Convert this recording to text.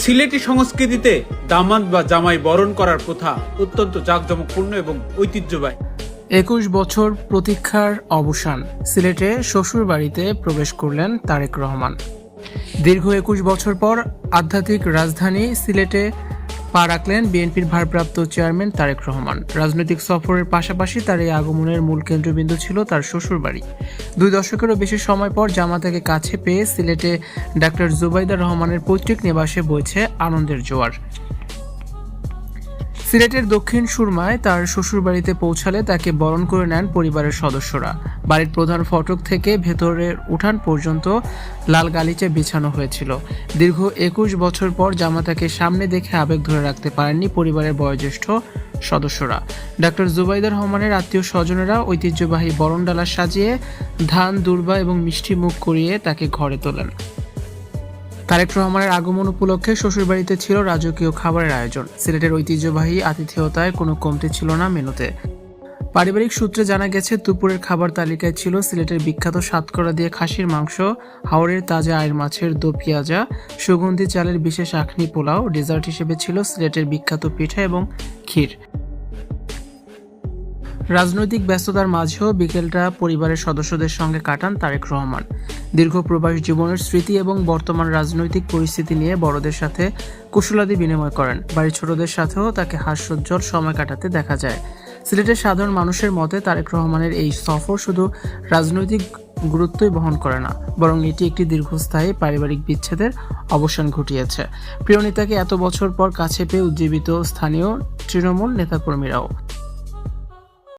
সিলেটি সংস্কৃতিতে দামাত বা জামাই বরণ করার প্রথা অত্যন্ত জাঁকজমকপূর্ণ এবং ঐতিহ্যবাহী। 21 বছর প্রতীক্ষার অবসান, সিলেটে শ্বশুর বাড়িতে প্রবেশ করলেন তারেক রহমান। দীর্ঘ 21 বছর পর আধ্যাত্মিক রাজধানী সিলেটে পা রাখলেন বিএনপির ভারপ্রাপ্ত চেয়ারম্যান তারেক রহমান। রাজনৈতিক সফরের পাশাপাশি তার এই আগমনের মূল কেন্দ্রবিন্দু ছিল তার শ্বশুরবাড়ি। 2 দশকেরও বেশি সময় পর জামাতাকে কাছে পেয়ে সিলেটে ডাক্তার জুবাইদা রহমানের পৈতৃক নিবাসে বইছে আনন্দের জোয়ার। সিলেটের দক্ষিণ সুরমায় তার শ্বশুরবাড়িতে পৌঁছালে তাকে বরণ করে নেন পরিবারের সদস্যরা। বাড়ির প্রধান ফটক থেকে ভেতরের উঠান পর্যন্ত লাল গালিচা বিছানো হয়েছিল। দীর্ঘ 21 বছর পর জামাতাকে সামনে দেখে আবেগ ধরে রাখতে পারেননি পরিবারের বয়োজ্যেষ্ঠ সদস্যরা। ডাক্তার জুবাইদা রহমানের আত্মীয় স্বজনেরা ঐতিহ্যবাহী বরণডালা সাজিয়ে ধান, দূর্বা এবং মিষ্টি মুখ করিয়ে তাকে ঘরে তোলেন। তারেক রহমানের আগমন উপলক্ষে শ্বশুরবাড়িতে ছিল রাজকীয় খাবারের আয়োজন। সিলেটের ঐতিহ্যবাহী আতিথেয়তায় কোনো কমতি ছিল না মেনুতে। পারিবারিক সূত্রে জানা গেছে, দুপুরের খাবার তালিকায় ছিল সিলেটের বিখ্যাত সাতকরা দিয়ে খাসির মাংস, হাওরের তাজা আয়ের মাছের দো পেঁয়াজা, সুগন্ধি চালের বিশেষ আখনি পোলাও। ডেজার্ট হিসেবে ছিল সিলেটের বিখ্যাত পিঠা এবং ক্ষীর। রাজনৈতিক ব্যস্ততার মাঝেও বিকেলটা পরিবারের সদস্যদের সঙ্গে কাটান তারেক রহমান। দীর্ঘ প্রবাস জীবনের স্মৃতি এবং বর্তমান রাজনৈতিক পরিস্থিতি নিয়ে বড়দের সাথে কুশলাদি বিনিময় করেন। বাড়ির ছোটদের সাথেও তাকে হাস্যোজ্জ্বল সময় কাটাতে দেখা যায়। সিলেটের সাধারণ মানুষের মতে তারেক রহমানের এই সফর শুধু রাজনৈতিক গুরুত্বই বহন করে না, বরং এটি একটি দীর্ঘস্থায়ী পারিবারিক বিচ্ছেদের অবসান ঘটিয়েছে। প্রিয় নেতাকে এত বছর পর কাছে পেয়ে উজ্জীবিত স্থানীয় তৃণমূল নেতাকর্মীরাও।